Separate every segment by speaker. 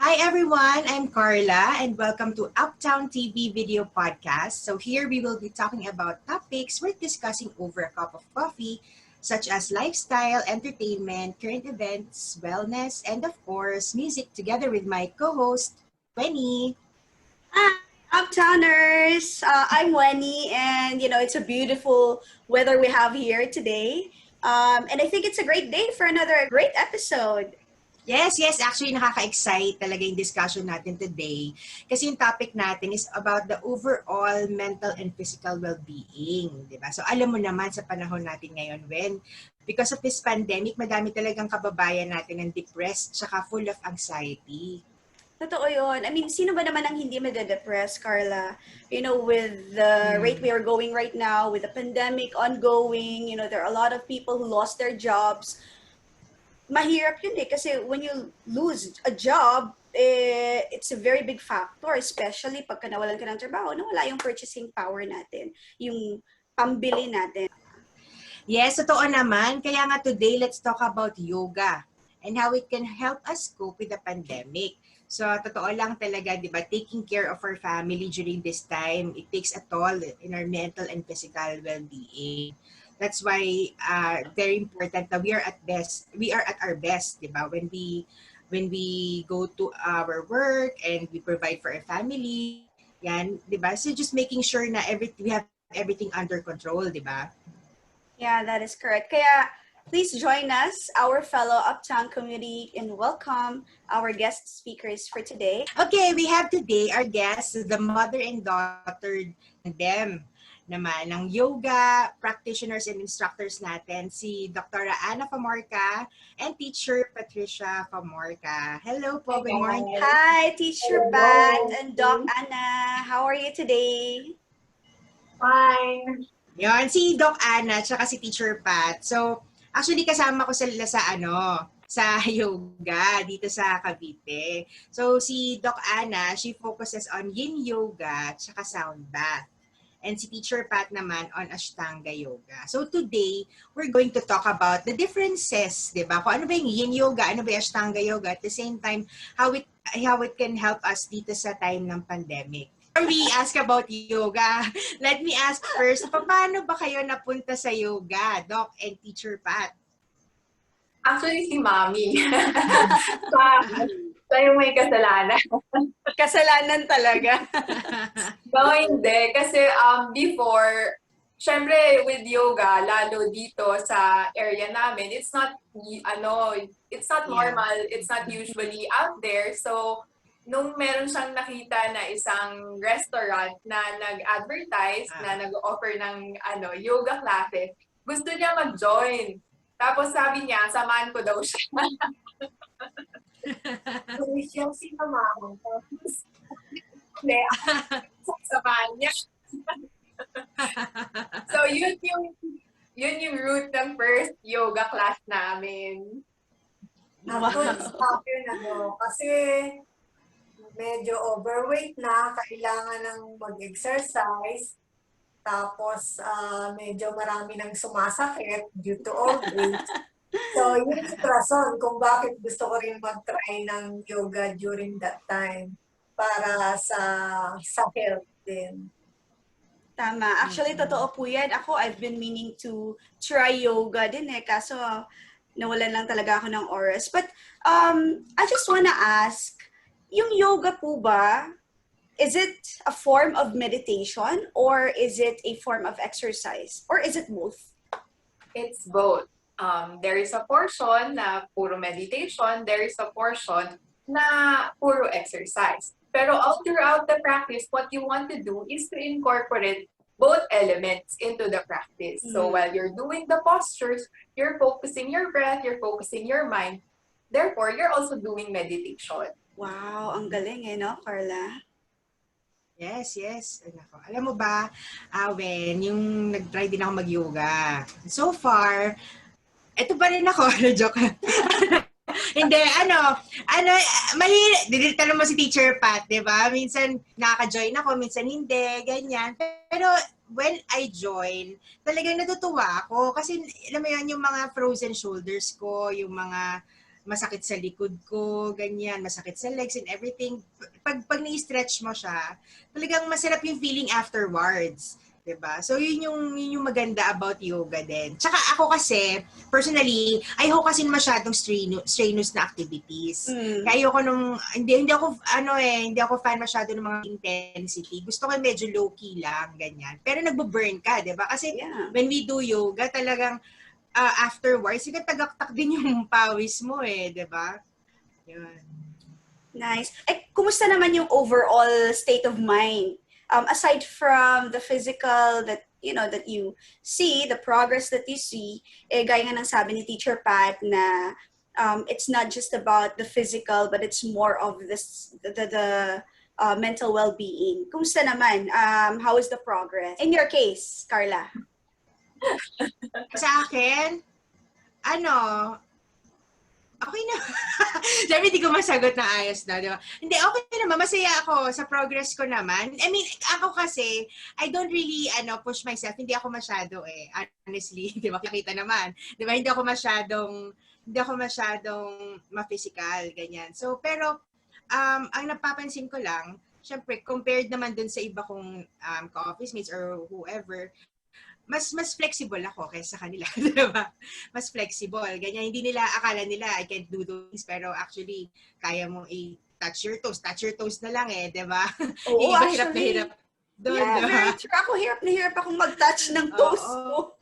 Speaker 1: Hi everyone, I'm Carla and welcome to UptownTV video podcast. So here we will be talking about topics we're discussing over a cup of coffee, such as lifestyle, entertainment, current events, wellness, and of course, music together with my co-host, Wenny.
Speaker 2: Hi, Uptowners! I'm Wenny, and it's a beautiful weather we have here today. And I think it's a great day for another great episode.
Speaker 1: Yes, actually nakaka-excite talaga yung discussion natin today kasi yung topic natin is about the overall mental and physical well-being, di ba? So alam mo naman sa panahon natin ngayon because of this pandemic, madami talagang kababayan natin ng depressed tsaka full of anxiety.
Speaker 2: Totoo yun. I mean, sino ba naman ang hindi made-depress, Carla? With the rate we are going right now, with the pandemic ongoing, there are a lot of people who lost their jobs. Mahirap yun kasi when you lose a job, it's a very big factor, especially pagka nawalan ka ng trabaho, nawala yung purchasing power natin, yung pambili natin.
Speaker 1: Yes, totoo naman. Kaya nga today, let's talk about yoga and how it can help us cope with the pandemic. So, totoo lang talaga, di ba, taking care of our family during this time, it takes a toll in our mental and physical well-being. That's why very important that we are at our best, di ba? When we go to our work and we provide for our family, yan, di ba? So just making sure na we have everything under control, di ba?
Speaker 2: Yeah, that is correct. Kaya please join us, our fellow Uptown community, and welcome our guest speakers for today.
Speaker 1: Okay, we have today our guests, the mother and daughter them naman ng yoga practitioners and instructors natin, si Dr. Ana Famorca and Teacher Patricia Famorca. Hello po, good morning.
Speaker 2: Hi, Teacher Pat and Doc Ana. How are you today?
Speaker 3: Fine.
Speaker 1: Yon, si Doc Ana at si Teacher Pat. So, actually kasama ko sila sa yoga dito sa Cavite. So, si Doc Ana, she focuses on yin yoga at sound bath. And si Teacher Pat naman on Ashtanga Yoga. So today, we're going to talk about the differences, di ba? Kung ano ba yung Yin Yoga, ano ba yung Ashtanga Yoga, at the same time, how it can help us dito sa time ng pandemic. Before we ask about yoga, let me ask first, paano ba kayo napunta sa yoga, Doc and Teacher Pat?
Speaker 3: Actually, si Mami. Siya yung may kasalanan.
Speaker 2: Kasalanan talaga.
Speaker 3: No, hindi. Kasi before, syempre with yoga, lalo dito sa area namin, it's not normal. It's not usually out there. So, nung meron siyang nakita na isang restaurant na nag-advertise, na nag-offer ng yoga classes, gusto niya mag-join. Tapos sabi niya, samahan ko daw siya. So, siya si mama ko. Tapos, samahan niya. So, yun yung route ng first yoga class namin.
Speaker 4: Stop yun kasi medyo overweight na, kailangan ng mag-exercise. Tapos, medyo marami nang sumasakit due to old age. So, yun yung rason kung bakit gusto ko rin mag-try ng yoga during that time para sa health din.
Speaker 2: Tama. Actually, totoo po yan. I've been meaning to try yoga din kaso nawalan lang talaga ako ng oras. But, I just wanna ask, yung yoga po ba, is it a form of meditation or is it a form of exercise? Or is it both?
Speaker 3: It's both. There is a portion na puro meditation, there is a portion na puro exercise. Pero all throughout the practice, what you want to do is to incorporate both elements into the practice. So while you're doing the postures, you're focusing your breath, you're focusing your mind. Therefore, you're also doing meditation.
Speaker 2: Wow, ang galing no, Carla?
Speaker 1: Yes, yes. Ay, nako. Alam mo ba, Awen, yung nag-try din ako mag-yoga. So far, eto pa rin ako. Joke. Hindi, mali, dinilita mo si Teacher Pat, di ba? Minsan nakaka-join ako, minsan hindi, ganyan. Pero when I join, talagang natutuwa ako. Kasi alam mo yan, yung mga frozen shoulders ko, yung mga masakit sa likod ko, ganyan, masakit sa legs and everything. Pag ni-stretch mo siya, talagang masarap yung feeling afterwards. 'Di ba? So yun yung maganda about yoga din. Tsaka ako kasi personally, ayoko kasi masyadong strenuous na activities. Kaya ayoko nung hindi ako fan masyado ng mga intensity. Gusto ko medyo low key lang ganyan. Pero nagbo-burn ka, 'di ba? Kasi when we do yoga, talagang afterwards, tagaktak din yung pawis mo 'di ba? Yun.
Speaker 2: Nice. Kumusta naman yung overall state of mind? Aside from the physical that you see, the progress that you see, gaya nga ng sabi ni Teacher Pat na it's not just about the physical, but it's more of the mental well-being. Kumusta naman? How is the progress? In your case, Carla?
Speaker 1: Sa akin, okay na. Sabi, hindi ko masagot na ayos na, di ba? Hindi, okay naman. Masaya ako sa progress ko naman. I mean, ako kasi, I don't really, push myself. Hindi ako masyado, honestly. Di ba? Nakita naman. Di ba? Hindi ako masyadong ma-physical, ganyan. So, pero, ang napapansin ko lang, syempre, compared naman dun sa iba kong ka-office mates or whoever, mas flexible ako kaysa kanila, di ba? Mas flexible. Ganyan, hindi nila, akala nila, I can't do those, pero actually, kaya mo touch your toes na lang di ba?
Speaker 2: Oo,
Speaker 1: Iba,
Speaker 2: actually,
Speaker 1: hirap na hirap. Doon,
Speaker 2: yeah,
Speaker 1: diba?
Speaker 2: very true. Ako hirap na hirap akong mag-touch ng toes ko.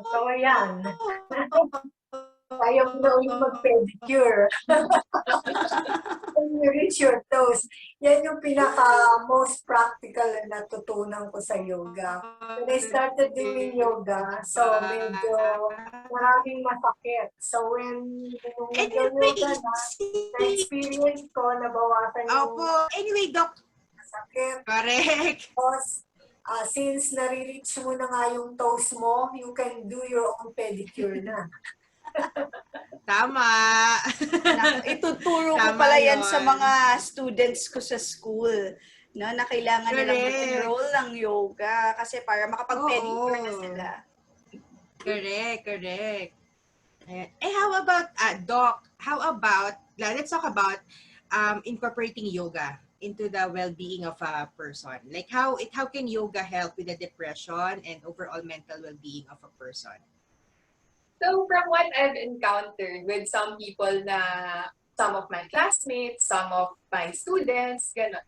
Speaker 4: So, yan. Kaya mo na ulit mag-pedicure. When you reach your toes. Yan yung pinaka-most practical na natutunan ko sa yoga. When I started doing yoga, so medyo maraming masakit. So when nag-yoga na-experience ko, nabawasan yung
Speaker 1: Anyway, Doc.
Speaker 4: masakit.
Speaker 1: Correct.
Speaker 4: Tapos, since nare-reach mo na nga yung toes mo, you can do your own pedicure na.
Speaker 1: Tama.
Speaker 2: Ituturo ko
Speaker 1: Tama
Speaker 2: pala yan
Speaker 1: yun.
Speaker 2: sa mga students ko sa school. No, na kailangan nilang mag-enroll ng yoga kasi para makapag-pedicure na sila.
Speaker 1: Correct. How about, Doc, let's talk about incorporating yoga into the well-being of a person. Like how can yoga help with the depression and overall mental well-being of a person?
Speaker 3: So from what I've encountered with some people some of my classmates, some of my students, ganun,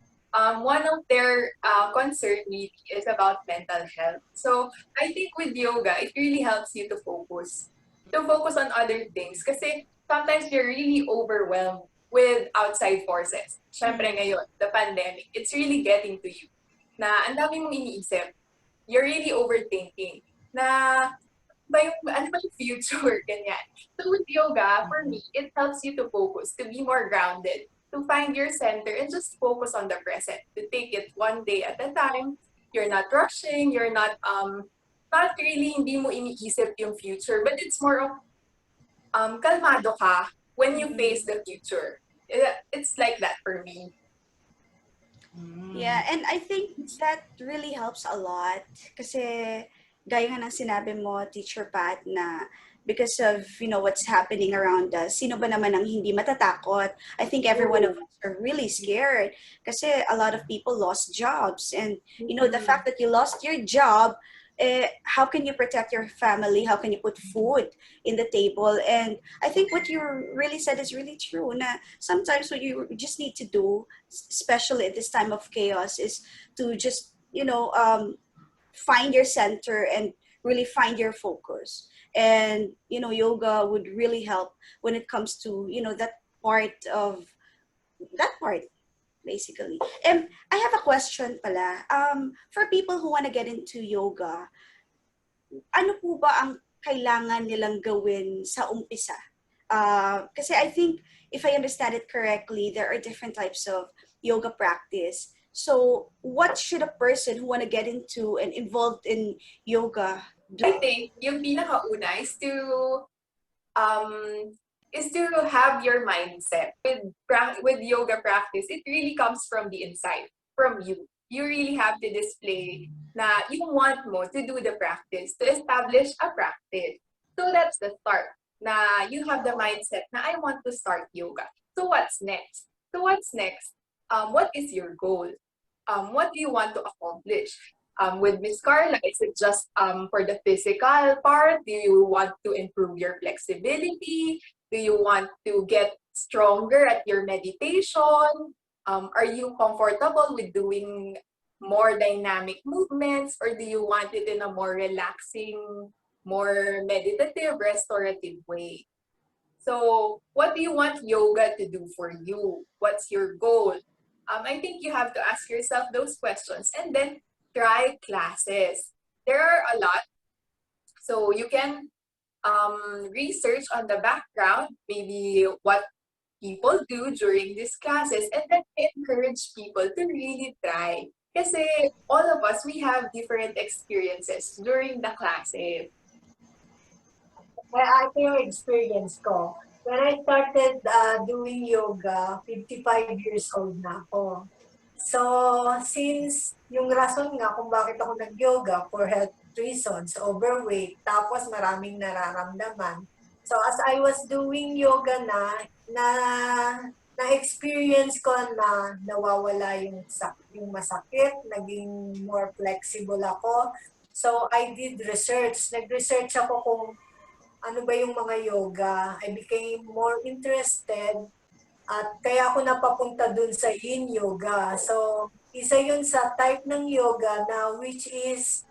Speaker 3: one of their concern really is about mental health. So I think with yoga, it really helps you to focus on other things. Kasi sometimes you're really overwhelmed with outside forces. Syempre ngayon, the pandemic, it's really getting to you. Na ang dami mong iniisip. You're really overthinking. Na ano ba yung future, ganyan. So with yoga, for me, it helps you to focus, to be more grounded, to find your center and just focus on the present, to take it one day at a time. You're not rushing, you're not really, hindi mo iniisip yung future, but it's more of kalmado ka when you face the future. It's like that for me.
Speaker 2: Yeah, and I think that really helps a lot kasi gaya nga ng sinabi mo, Teacher Pat, na because of, what's happening around us, sino ba naman ang hindi matatakot? I think every one of us are really scared kasi a lot of people lost jobs. And, the fact that you lost your job, how can you protect your family? How can you put food in the table? And I think what you really said is really true. Na sometimes what you just need to do, especially at this time of chaos, is to just, find your center and really find your focus. And, yoga would really help when it comes to, that part, basically. And I have a question pala. For people who want to get into yoga, ano po ba ang kailangan nilang gawin sa umpisa? kasi I think, if I understand it correctly, there are different types of yoga practice. So, what should a person who want to get into and involved in yoga do?
Speaker 3: I think yung pinakauna um, is to have your mindset. With yoga practice, it really comes from the inside, from you. You really have to display na you want mo to do the practice, to establish a practice. So that's the start. Na you have the mindset na I want to start yoga. So what's next? What is your goal? What do you want to accomplish? With Miss Carla, is it just for the physical part? Do you want to improve your flexibility? Do you want to get stronger at your meditation? Are you comfortable with doing more dynamic movements, or do you want it in a more relaxing, more meditative, restorative way? So, what do you want yoga to do for you? What's your goal? I think you have to ask yourself those questions and then try classes. There are a lot. So you can research on the background, maybe what people do during these classes, and then encourage people to really try. Kasi all of us, we have different experiences during the classes.
Speaker 4: Ito yung experience ko. When I started doing yoga, 55 years old na ako. So, since yung rason nga kung bakit ako nag-yoga for health reasons, overweight, tapos maraming nararamdaman. So, as I was doing yoga na-experience ko na nawawala yung masakit, naging more flexible ako. So, I did research. Nag-research ako kung ano ba yung mga yoga. I became more interested at kaya ako napapunta dun sa yin yoga. So, isa yun sa type ng yoga na which is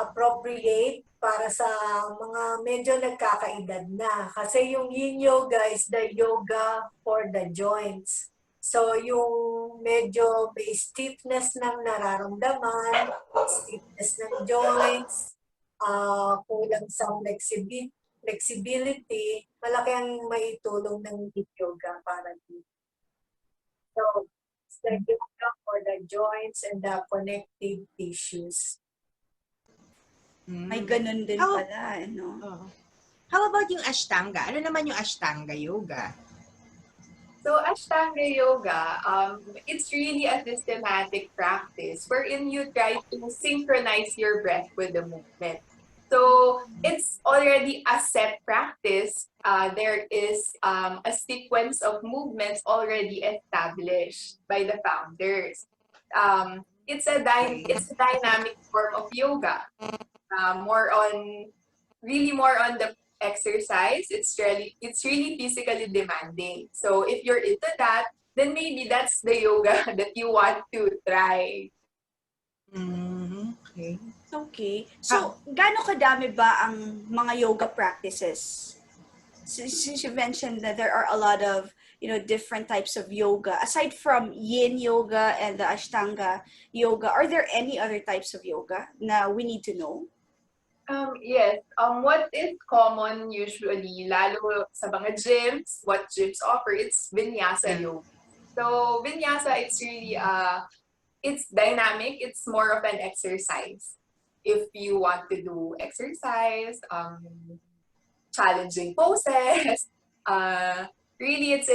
Speaker 4: appropriate para sa mga medyo nagkakaedad na. Kasi yung yin yoga is the yoga for the joints. So, yung medyo may stiffness ng nararamdaman, stiffness ng joints, kulang sa flexibility, malaki ang maitulong ng yin yoga para dito. So, it's the yoga for the joints and the connective tissues.
Speaker 2: May ganun din
Speaker 1: How-
Speaker 2: pala, no?
Speaker 1: Oh. How about yung Ashtanga? Ano naman yung Ashtanga yoga?
Speaker 3: So Ashtanga Yoga, it's really a systematic practice wherein you try to synchronize your breath with the movement. So it's already a set practice. There is a sequence of movements already established by the founders. It's a dynamic form of yoga. More on the exercise. It's really physically demanding. So if you're into that, then maybe that's the yoga that you want to try.
Speaker 1: Okay.
Speaker 2: Okay. So, gaano kadami ba ang mga yoga practices? Since you mentioned that there are a lot of, different types of yoga. Aside from yin yoga and the Ashtanga yoga, are there any other types of yoga na we need to know?
Speaker 3: Yes. What is common usually, lalo sa mga gyms, what gyms offer, it's vinyasa yoga. So vinyasa, it's really it's dynamic. It's more of an exercise. If you want to do exercise, challenging poses, really it's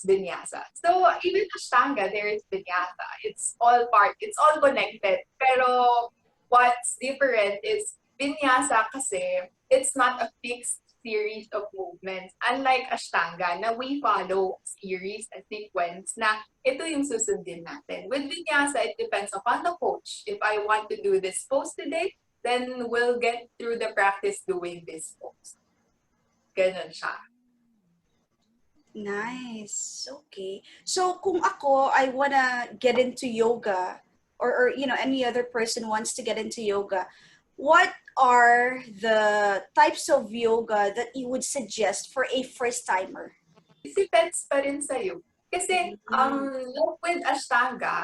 Speaker 3: vinyasa. So even Ashtanga, there is vinyasa. It's all connected. Pero what's different is vinyasa kasi it's not a fixed series of movements. Unlike Ashtanga na we follow a series, a sequence na ito yung susundin natin. With vinyasa, it depends upon the coach. If I want to do this pose today, then we'll get through the practice doing this pose. Ganun siya.
Speaker 2: Nice. Okay. So, kung ako, I wanna get into yoga, or any other person wants to get into yoga, what are the types of yoga that you would suggest for a first-timer?
Speaker 3: Depends pa rin sa'yo. Kasi, with Ashtanga,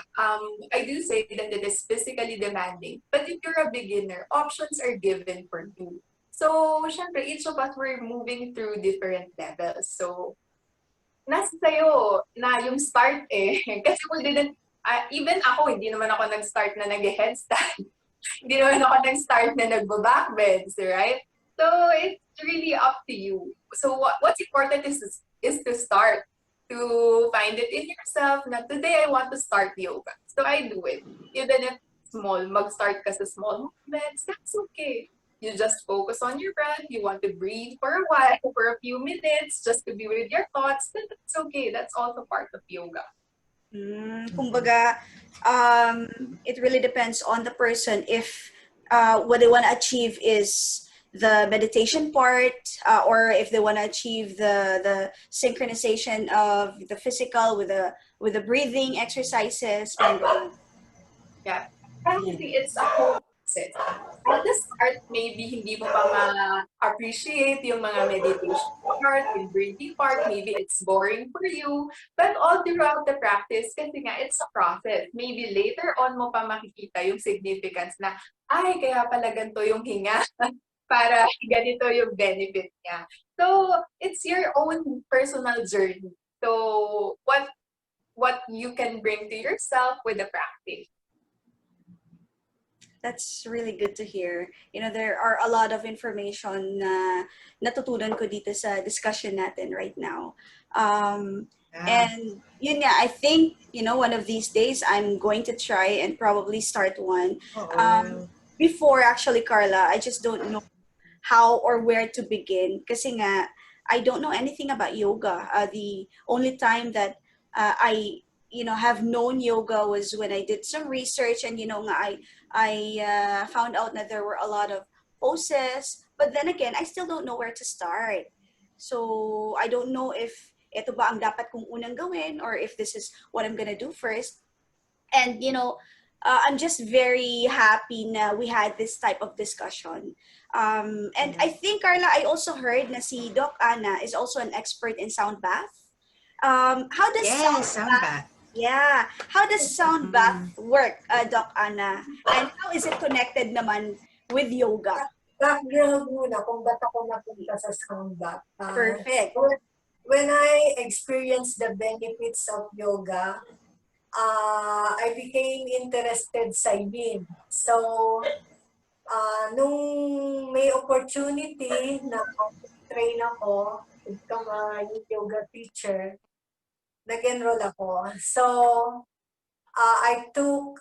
Speaker 3: I do say that it is physically demanding. But if you're a beginner, options are given for you. So, syempre, each of us were moving through different levels. So, nasa sa'yo na yung start eh. Kasi we didn't, even ako, hindi naman ako nag-start na nag-headstand. Hindi naman ako nag-start na nagbo-backbends, right? So, it's really up to you. So, what's important is to start. To find it in yourself na today I want to start yoga. So, I do it. Even if small, mag-start ka sa small movements, that's okay. You just focus on your breath. You want to breathe for a while, for a few minutes, just to be with your thoughts. Then that's okay. That's also part of yoga.
Speaker 2: Kumbaga, it really depends on the person if what they want to achieve is the meditation part, or if they want to achieve the synchronization of the physical with the breathing exercises.
Speaker 3: Yeah. Actually, it's a whole process. At the start, maybe hindi mo pa ma-appreciate yung mga meditation part, yung breathing part, maybe it's boring for you. But all throughout the practice, kasi nga, it's a process. Maybe later on mo pa makikita yung significance na, ay, kaya pala ganito yung hinga. Para ganito yung benefit niya. So, it's your own personal journey. So, what you can bring to yourself with the practice.
Speaker 2: That's really good to hear. You know, there are a lot of information na natutunan ko dito sa discussion natin right now. And yun nga, I think, you know, one of these days I'm going to try and probably start one. Before actually, Carla, I just don't know how or where to begin. Kasi nga, I don't know anything about yoga. The only time that I have known yoga was when I did some research, and I found out that there were a lot of poses, but then again I still don't know where to start. So I don't know if ito ba ang dapat kong unang gawin, or if this is what I'm gonna do first. And I'm just very happy na we had this type of discussion. And I think, Carla, I also heard na si Doc Ana is also an expert in sound bath. How does sound bath? Yeah. How does sound bath work, Doc Ana? And how is it connected naman with yoga?
Speaker 4: Background muna kung ba't ako napunta sa sound bath.
Speaker 2: Perfect.
Speaker 4: When I experienced the benefits of yoga, I became interested sa yin. So, nung may opportunity na train ako, become a yoga teacher, nag-enroll ako. So, I took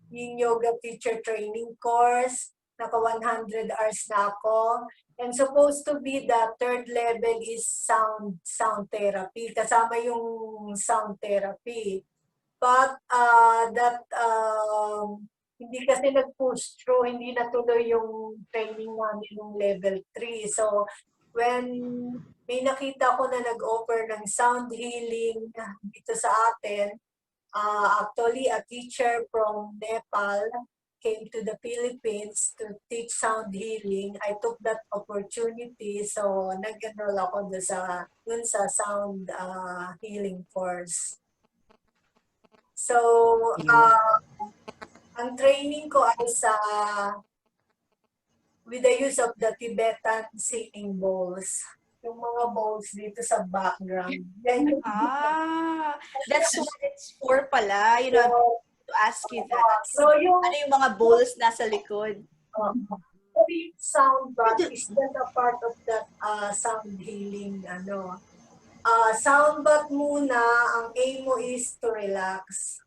Speaker 4: yung yoga teacher training course. Naka 100 hours na ako. And supposed to be the third level is sound therapy. Kasama yung sound therapy. But hindi kasi nag-push through, hindi natuloy yung training namin yung level 3. So, when may nakita ko na nag-offer ng sound healing dito sa atin, actually a teacher from Nepal came to the Philippines to teach sound healing. I took that opportunity, so nag-enroll ako dun sa sound healing course. So, ang training ko ay with the use of the Tibetan singing bowls. Yung mga bowls dito sa background.
Speaker 2: That's what it's for pala. To ask you that.
Speaker 4: So
Speaker 2: ano yung mga bowls nasa likod?
Speaker 4: The sound bath is just a part of that sound healing. Sound bath muna, ang aim mo is to relax.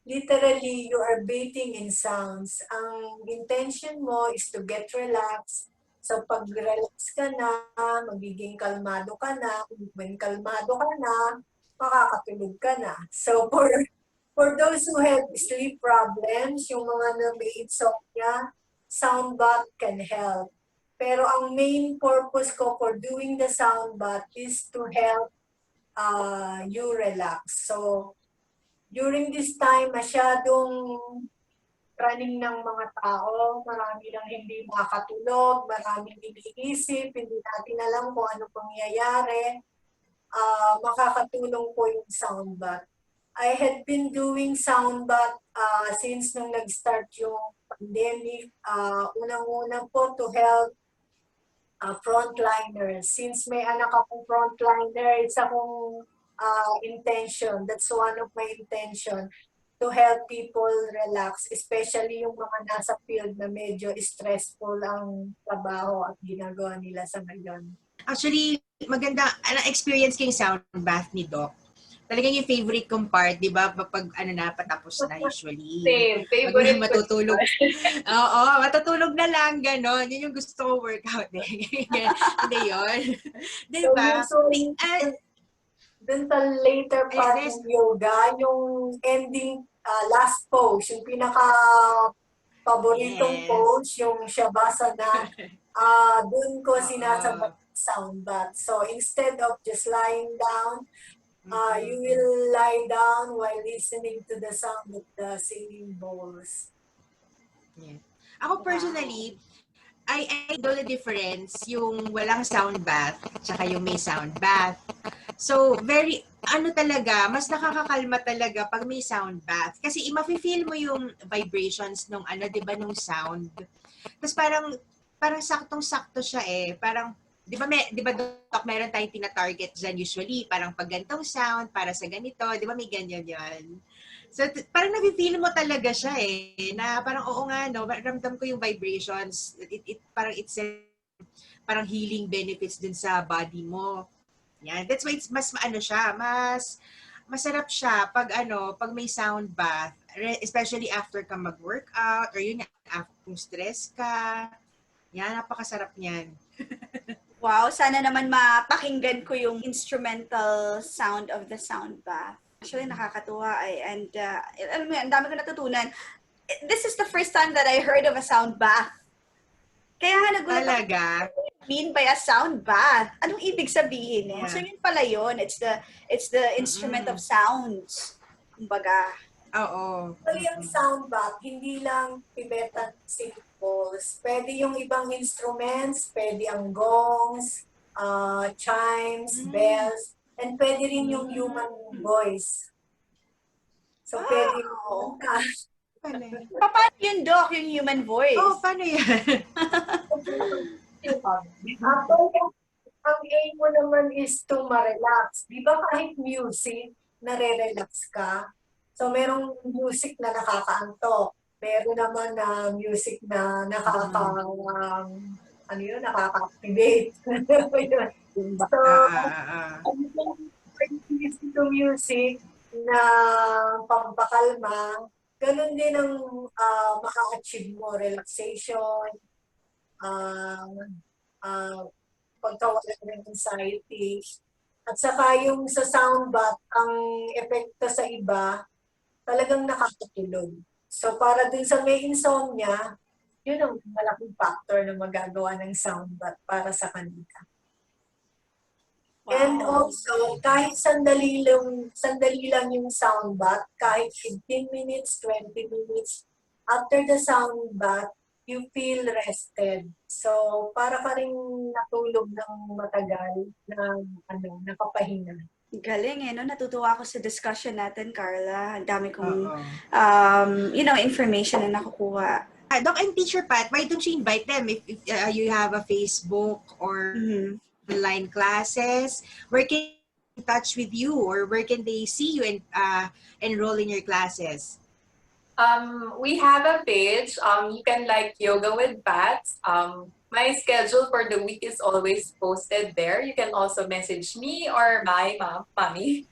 Speaker 4: Literally, you are bathing in sounds. Ang intention mo is to get relaxed. So, pag relax ka na, magiging kalmado ka na. When kalmado ka na, makakatulog ka na. So, for those who have sleep problems, yung mga may insomnia, sound bath can help. Pero ang main purpose ko for doing the sound bath is to help you relax. So, during this time, masyadong running ng mga tao, marami lang hindi makatulog, maraming iniisip, hindi natin alam kung ano pangyayari. Makakatulong po yung sound bath. I had been doing sound bath since nung nag-start yung pandemic, unang-una po to help frontliners. Since may anak akong frontliner, it's akong intention. That's one of my intention to help people relax, especially yung mga nasa field na medyo stressful ang trabaho at ginagawa nila sa ngayon.
Speaker 1: Actually, maganda, experience ko yung sound bath ni Doc. Talagang yung favorite kong part, di ba? Pag patapos na usually.
Speaker 3: Same. Favorite ko.
Speaker 1: Matutulog. Oo, matutulog na lang, gano'n. Yun yung gusto ko workout eh. Hindi yun. Di ba?
Speaker 4: Dun sa later part ng yoga, yung ending last pose, yung pinaka-paboritong pose, yung Shavasana, dun ko sinasabay sound bath. So instead of just lying down, you will lie down while listening to the sound of the singing bowls.
Speaker 1: Yeah. Ako personally, I know the difference yung walang sound bath tsaka yung may sound bath. So, talaga, mas nakakakalma talaga pag may sound bath. Kasi mafe-feel mo yung vibrations nung di ba, nung sound. Tapos parang saktong-sakto siya eh. Parang, di ba, Doc, meron tayong tina-target dyan usually. Parang pag ganitong sound, para sa ganito, di ba may ganyan yan. So, parang nafe-feel mo talaga siya eh. Na parang, oo nga, no, ramdam ko yung vibrations. Parang healing benefits dun sa body mo. Yan. That's why it's mas masarap siya pag may sound bath, especially after ka mag-workout or yun after kung stress ka. Yan, napakasarap niyan.
Speaker 2: Wow, sana naman mapakinggan ko yung instrumental sound of the sound bath. Actually, nakakatuwa and alam mo, ang dami ko natutunan. This is the first time that I heard of a sound bath. Kaya nga nagulat
Speaker 1: Talaga?
Speaker 2: mean by a sound bath? Anong ibig sabihin?
Speaker 1: Yeah.
Speaker 2: So yun pala yun. It's the instrument of sounds. Kumbaga.
Speaker 1: Oo.
Speaker 4: So yung sound bath, hindi lang Tibetan symbols. Pwede yung ibang instruments, pwede ang gongs, chimes, bells, and pwede rin yung human voice. So pwede yung
Speaker 2: Paano yun, Doc, yung human voice?
Speaker 1: Oh, paano yan?
Speaker 4: Ang aim mo naman is to ma-relax. Di ba kahit music, nare-relax ka? So, merong music na nakakaantok. Meron naman na music na nakaka-activate. So, listen to music na pampakalma, ganun din ang maka-achieve mo, relaxation, pagkawala ng anxiety. At saka yung sa sound bath, ang epekto sa iba, talagang nakakatulog. So para dun sa may insomnia, yun ang malaking factor na magagawa ng sound bath para sa kanila. Wow. And also, kahit sandali lang yung sound bath, kahit 15 minutes, 20 minutes, after the sound bath, you feel rested. So, para ka rin natulog ng matagal na nakapahinga.
Speaker 2: Galing eh, no? Natutuwa ako sa discussion natin, Carla. Ang dami kong, information na nakukuha.
Speaker 1: Doc and Teacher Pat, why don't you invite them if you have a Facebook or online classes? Where can they get in touch with you or where can they see you and enroll in your classes?
Speaker 3: We have a page. You can like Yoga with Pats. My schedule for the week is always posted there. You can also message me or my mommy.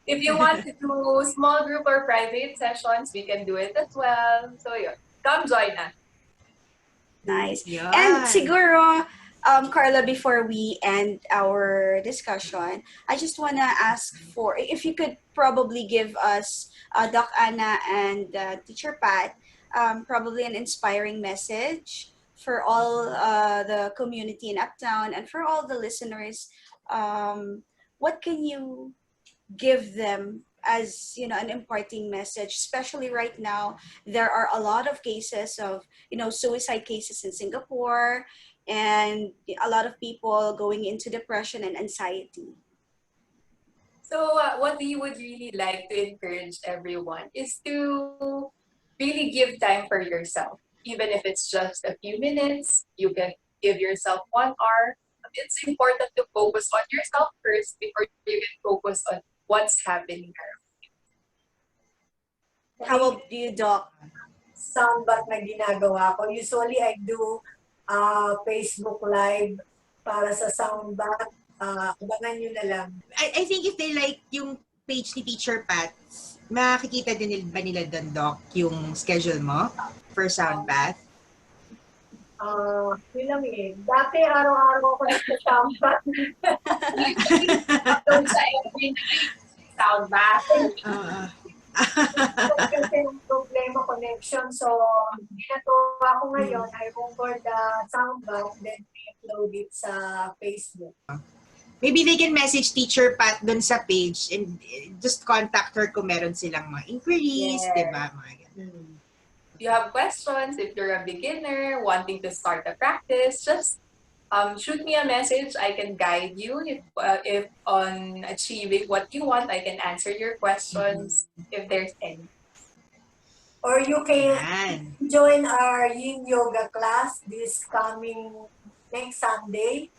Speaker 3: If you want to do small group or private sessions, we can do it as well. So yeah, come join us.
Speaker 2: Nice.
Speaker 1: Yan.
Speaker 2: And siguro, Carla, before we end our discussion, I just want to ask for, if you could probably give us, Doc Anna and Teacher Pat, probably an inspiring message for all the community in Uptown and for all the listeners. What can you give them as an imparting message, especially right now? There are a lot of cases of suicide cases in Singapore, and a lot of people going into depression and anxiety.
Speaker 3: So what we would really like to encourage everyone is to really give time for yourself. Even if it's just a few minutes, you can give yourself 1 hour. It's important to focus on yourself first before you can focus on what's happening around.
Speaker 2: How about you, Doc?
Speaker 4: Soundbath na ginagawa ko. Usually, I do Facebook Live para sa soundbath. Abangan nyo na lang.
Speaker 1: I think if they like yung page ni Teacher Pat, makikita din ba nila doon, Doc, yung schedule mo for soundbath?
Speaker 4: Yun lang eh. Dati araw-araw ko nagsasoundbath.
Speaker 3: Upload sa every night, sound bath.
Speaker 4: Kasi yung problema connection. So, ginagawa ko ngayon, I record the soundbath, then upload it sa Facebook.
Speaker 1: Maybe they can message Teacher Pat doon sa page and just contact her kung meron silang mga inquiries,
Speaker 4: Yes.
Speaker 1: diba? Mga ganun.
Speaker 3: If you have questions, if you're a beginner wanting to start a practice, just shoot me a message. I can guide you if on achieving what you want. I can answer your questions if there's any.
Speaker 4: Or you can
Speaker 1: Yan.
Speaker 4: join our yin yoga class this coming next Sunday.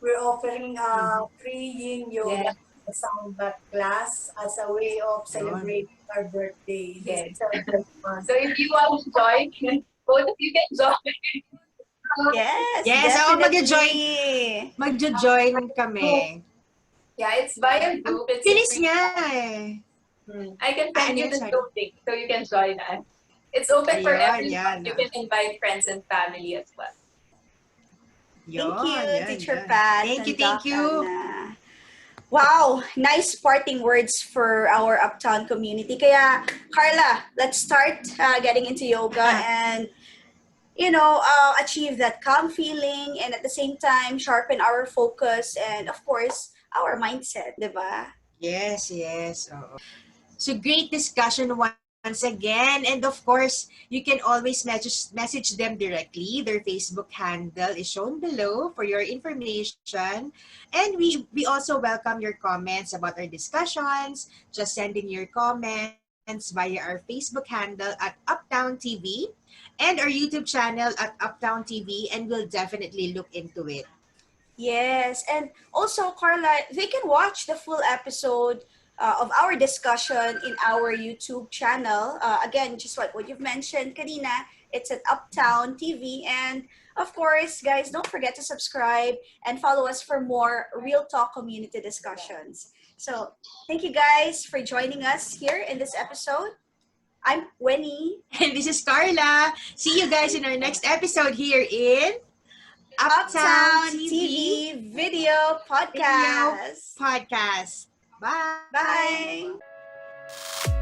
Speaker 4: We're offering a free yin yoga soundbath class as a way of celebrating our birthday.
Speaker 3: Yes.
Speaker 4: This is our birthday.
Speaker 3: So if you want to join, both of you can join.
Speaker 2: Yes,
Speaker 1: Yes, ako
Speaker 2: definitely.
Speaker 1: Magjo-join kami.
Speaker 3: Yeah, it's via group. It's
Speaker 1: Finish
Speaker 3: free.
Speaker 1: niya eh.
Speaker 3: I can send you the
Speaker 1: Sorry.
Speaker 3: Zoom link so you can join us. It's open for
Speaker 1: Ayun,
Speaker 3: everyone.
Speaker 1: yan.
Speaker 3: You can invite friends and family as well.
Speaker 2: Thank you,
Speaker 1: Yan,
Speaker 2: Teacher
Speaker 1: yan.
Speaker 2: Pat.
Speaker 1: Thank you,
Speaker 2: and
Speaker 1: thank
Speaker 2: Doc
Speaker 1: you.
Speaker 2: Anna. Wow, nice parting words for our Uptown community. Kaya, Carla, let's start getting into yoga and, achieve that calm feeling and at the same time, sharpen our focus and, of course, our mindset, di ba?
Speaker 1: Yes, yes. Oo. So great discussion once again. And of course, you can always message them directly. Their Facebook handle is shown below for your information. And we also welcome your comments about our discussions. Just send in your comments via our Facebook handle at UptownTV and our YouTube channel at UptownTV, and we'll definitely look into it.
Speaker 2: Yes, and also, Carla, they can watch the full episode of our discussion in our YouTube channel. Again, just what you've mentioned, Karina, it's at Uptown TV. And of course, guys, don't forget to subscribe and follow us for more Real Talk community discussions. So thank you guys for joining us here in this episode. I'm Winnie.
Speaker 1: And this is Carla. See you guys in our next episode here in
Speaker 2: Uptown TV Video Podcast.
Speaker 1: Podcast. Bye.
Speaker 2: Bye.